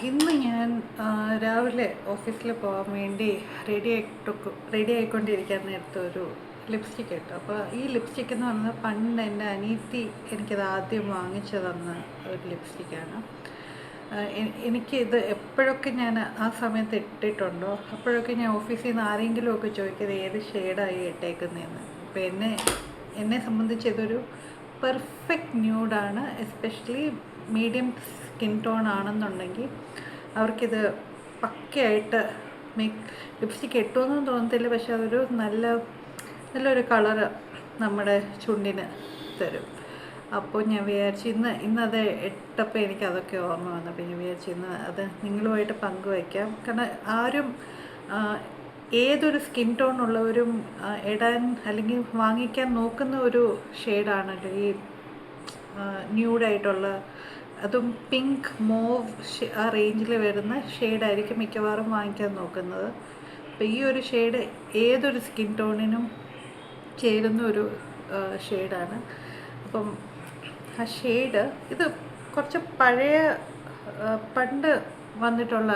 ഇന്ന് ഞാൻ രാവിലെ ഓഫീസിൽ പോകാൻ വേണ്ടി റെഡി ആയിക്കൊണ്ടിരിക്കാൻ നേരത്തെ ഒരു ലിപ്സ്റ്റിക് ഇട്ടു. അപ്പോൾ ഈ ലിപ്സ്റ്റിക് എന്ന് പറഞ്ഞാൽ പണ്ട് എൻ്റെ അനിയത്തി എനിക്കത് ആദ്യം വാങ്ങിച്ചു തന്ന ഒരു ലിപ്സ്റ്റിക്കാണ്. എനിക്കിത് എപ്പോഴൊക്കെ ഞാൻ ആ സമയത്ത് ഇട്ടിട്ടുണ്ടോ അപ്പോഴൊക്കെ ഞാൻ ഓഫീസിൽ നിന്ന് ആരെങ്കിലുമൊക്കെ ചോദിക്കുന്നത് ഏത് ഷെയ്ഡായി ഇട്ടേക്കുന്നതെന്ന്. അപ്പോൾ എന്നെ സംബന്ധിച്ച് ഇതൊരു പെർഫെക്റ്റ് ന്യൂഡാണ്. എസ്പെഷ്യലി മീഡിയം സ്കിൻ ടോൺ ആണെന്നുണ്ടെങ്കിൽ അവർക്കിത് പക്കയായിട്ട് ലിപ്സ്റ്റിക് ഇട്ടുമെന്നും തോന്നത്തില്ല, പക്ഷെ അതൊരു നല്ലൊരു കളറ് നമ്മുടെ ചുണ്ടിന് തരും. അപ്പോൾ ഞാൻ വിചാരിച്ചു ഇന്നത് ഇട്ടപ്പോൾ എനിക്കതൊക്കെ ഓർമ്മ വന്നപ്പോൾ ഞാൻ വിചാരിച്ചു ഇന്ന് അത് നിങ്ങളുമായിട്ട് പങ്കുവയ്ക്കാം. കാരണം ആരും ഏതൊരു സ്കിൻ ടോൺ ഉള്ളവരും ഇടാൻ അല്ലെങ്കിൽ വാങ്ങിക്കാൻ നോക്കുന്ന ഒരു ഷെയ്ഡാണല്ലോ ഈ ന്യൂഡായിട്ടുള്ള, അതും പിങ്ക് മോവ് ആ റേഞ്ചിൽ വരുന്ന ഷെയ്ഡായിരിക്കും മിക്കവാറും വാങ്ങിക്കാൻ നോക്കുന്നത്. അപ്പോൾ ഈ ഒരു ഷെയ്ഡ് ഏതൊരു സ്കിൻ ടോണിനും ചേരുന്ന ഒരു ഷെയ്ഡാണ്. അപ്പം ആ ഷെയ്ഡ് ഇത് കുറച്ച് പഴയ പണ്ട് വന്നിട്ടുള്ള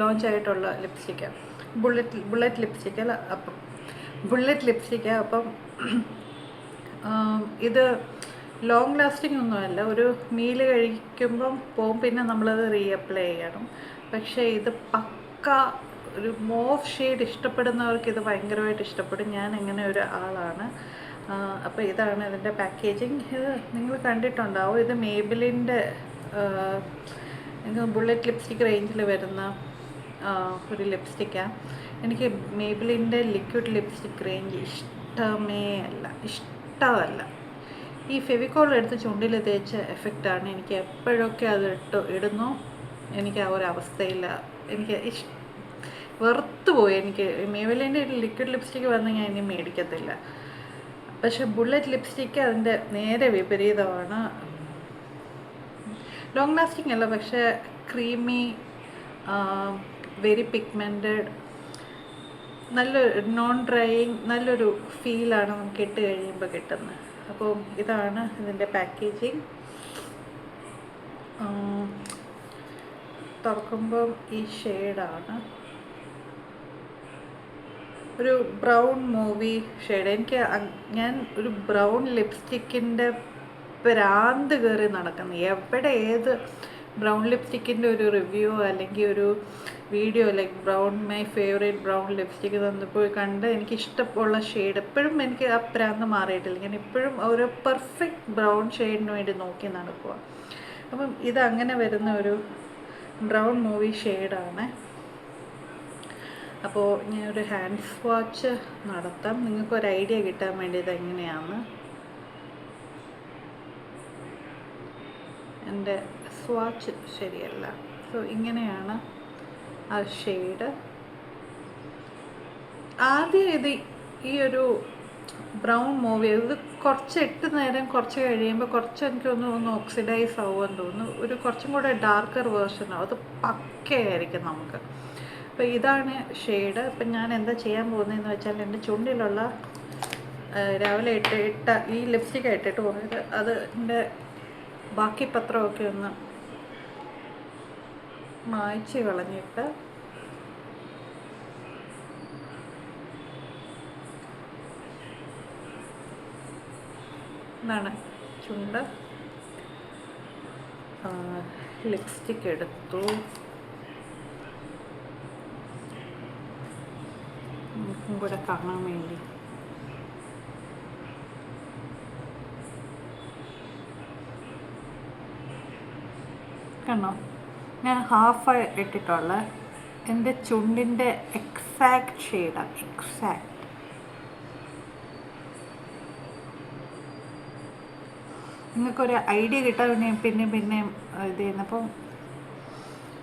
ലോഞ്ചായിട്ടുള്ള ലിപ്സ്റ്റിക്കാണ്. ബുള്ളറ്റ് ലിപ്സ്റ്റിക്കല്ല, അപ്പം ബുള്ളറ്റ് ലിപ്സ്റ്റിക്കാണ്. അപ്പം ഇത് ലോങ് ലാസ്റ്റിംഗ് ഒന്നുമല്ല, ഒരു മീല് കഴിക്കുമ്പം പോകും, പിന്നെ നമ്മളത് റീഅപ്ലൈ ചെയ്യണം. പക്ഷേ ഇത് പക്ക ഒരു മോവ് ഷെയ്ഡ് ഇഷ്ടപ്പെടുന്നവർക്ക് ഇത് ഭയങ്കരമായിട്ട് ഇഷ്ടപ്പെടും. ഞാൻ അങ്ങനെ ഒരു ആളാണ്. അപ്പോൾ ഇതാണ് ഇതിൻ്റെ പാക്കേജിങ്. ഇത് നിങ്ങൾ കണ്ടിട്ടുണ്ടാവും. ഇത് മേബിലിൻ്റെ ബുള്ളറ്റ് ലിപ്സ്റ്റിക് റേഞ്ചിൽ വരുന്ന ഒരു ലിപ്സ്റ്റിക്കാണ്. എനിക്ക് മേബിലിൻ്റെ ലിക്വിഡ് ലിപ്സ്റ്റിക് റേഞ്ച് ഇഷ്ടമല്ല. ഈ ഫെവിക്കോൾ എടുത്ത് ചുണ്ടിൽ തേച്ച എഫക്റ്റാണ്. എനിക്ക് എപ്പോഴൊക്കെ അത് ഇടുന്നു എനിക്ക് ആ ഒരു അവസ്ഥയില്ല. എനിക്ക് വെറുത്തുപോയി. എനിക്ക് മേബിലിൻ്റെ ലിക്വിഡ് ലിപ്സ്റ്റിക്ക് വന്ന് ഞാൻ ഇനി മേടിക്കത്തില്ല. പക്ഷെ ബുള്ളറ്റ് ലിപ്സ്റ്റിക്ക് അതിൻ്റെ നേരെ വിപരീതമാണ്. ലോങ് ലാസ്റ്റിംഗ് അല്ല, പക്ഷേ ക്രീമി, വെരി പിഗ്മെൻറ്റഡ്, നല്ലൊരു നോൺ ഡ്രൈയിങ്, നല്ലൊരു ഫീലാണ് നമുക്ക് ഇട്ട് കഴിയുമ്പോൾ കിട്ടുന്നത്. അപ്പോൾ ഇതാണ് ഇതിൻ്റെ പാക്കേജിങ്. തുറക്കുമ്പം ഈ ഷെയ്ഡാണ് ഒരു ബ്രൗൺ മൂവി ഷെയ്ഡ്. ഞാൻ ഒരു ബ്രൗൺ ലിപ്സ്റ്റിക്കിൻ്റെ ഭ്രാന്ത് കയറി നടക്കുന്നു. എവിടെ ഏത് ബ്രൗൺ ലിപ്സ്റ്റിക്കിൻ്റെ ഒരു റിവ്യൂ അല്ലെങ്കിൽ ഒരു video like brown my favourite brown lipstick തന്നപ്പോൾ കണ്ട് എനിക്ക് ഇഷ്ടമുള്ള ഷെയ്ഡ് എപ്പോഴും എനിക്ക് ആ ഭ്രാന്ത് മാറിയിട്ടില്ല. ഞാൻ ഇപ്പോഴും ഒരു പെർഫെക്റ്റ് ബ്രൗൺ ഷെയ്ഡിന് വേണ്ടി നോക്കി നടക്കുക. അപ്പം ഇതങ്ങനെ വരുന്ന ഒരു ബ്രൗൺ മൂവി ഷെയ്ഡാണ്. അപ്പോൾ ഞാനൊരു ഹാൻഡ് സ്വാച്ച് നടത്താം, നിങ്ങൾക്കൊരു ഐഡിയ കിട്ടാൻ വേണ്ടി ഇതെങ്ങനെയാണ്. എൻ്റെ സ്വാച്ച് ശരിയല്ല. സോ ഇങ്ങനെയാണ് ആ ഷെയ്ഡ്. ആദ്യം ഈ ഒരു ബ്രൗൺ മൂവി ഇത് കുറച്ച് ഇട്ട് നേരം കുറച്ച് കഴിയുമ്പോൾ കുറച്ച് എനിക്കൊന്ന് ഓക്സിഡൈസ് ആവുമെന്ന് തോന്നുന്നു. ഒരു കുറച്ചും കൂടെ ഡാർക്കർ വേർഷനാവും, അത് പക്കയായിരിക്കും നമുക്ക്. അപ്പോൾ ഇതാണ് ഷെയ്ഡ്. ഇപ്പം ഞാൻ എന്താ ചെയ്യാൻ പോകുന്നതെന്ന് വെച്ചാൽ എൻ്റെ ചുണ്ടിലുള്ള രാവിലെ ഇട്ട ഈ ലിപ്സ്റ്റിക് ഇട്ടിട്ട് പോയത് അതിൻ്റെ ബാക്കി പത്രമൊക്കെ ഒന്ന് മായ്ച്ച് കളഞ്ഞിട്ട് ഇതാണ് ചുണ്ട്. ലിപ്സ്റ്റിക് എടുത്തു. നമുക്കും കൂടെ കാണാൻ വേണ്ടി കണ്ടോ, ഞാൻ ഹാഫ് ഇട്ടിട്ടുള്ള എൻ്റെ ചുണ്ടിൻ്റെ എക്സാക്റ്റ് ഷെയ്ഡാണ്. എക്സാക്റ്റ് നിങ്ങൾക്കൊരു ഐഡിയ കിട്ടാൻ പിന്നെ ഇത് ചെയ്യുന്നപ്പം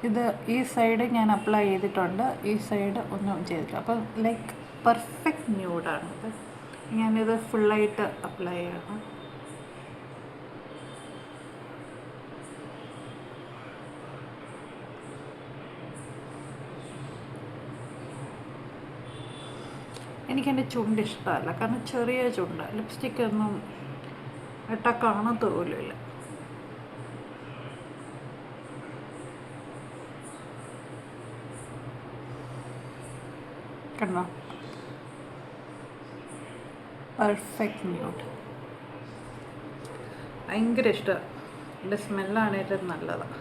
ഇത് ഈ സൈഡ് ഞാൻ അപ്ലൈ ചെയ്തിട്ടുണ്ട്, ഈ സൈഡ് ഒന്നും ചെയ്തിട്ടില്ല. അപ്പം ലൈക്ക് പെർഫെക്റ്റ് ന്യൂഡാണിത്. ഞാനിത് ഫുള്ളായിട്ട് അപ്ലൈ ചെയ്യണം. എനിക്കെൻ്റെ ചുണ്ട് ഇഷ്ടമല്ല, കാരണം ചെറിയ ചുണ്ട്, ലിപ്സ്റ്റിക്കൊന്നും ഇട്ടാൽ കാണത്തൂലില്ല. കണ്ടോ, പെർഫെക്റ്റ് ന്യൂഡ്. ഭയങ്കര ഇഷ്ടമാണ്, ഇതിൻ്റെ സ്മെല്ലാണേറ്റവും നല്ലതാണ്.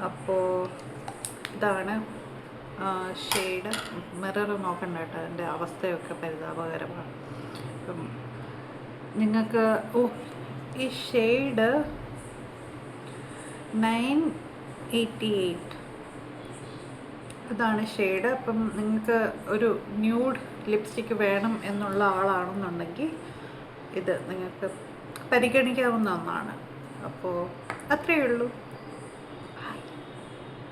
അപ്പോൾ ഇതാണ് ഷെയ്ഡ്. മിറർ നോക്കണ്ട കേട്ടോ, അതിൻ്റെ അവസ്ഥയൊക്കെ പരിതാപകരമാണ്. അപ്പം നിങ്ങൾക്ക് ഈ ഷെയ്ഡ് 988 ഇതാണ് ഷെയ്ഡ്. അപ്പം നിങ്ങൾക്ക് ഒരു ന്യൂഡ് ലിപ്സ്റ്റിക്ക് വേണം എന്നുള്ള ആളാണെന്നുണ്ടെങ്കിൽ ഇത് നിങ്ങൾക്ക് പരിഗണിക്കാവുന്ന ഒന്നാണ്. അപ്പോൾ അത്രയേ ഉള്ളൂ.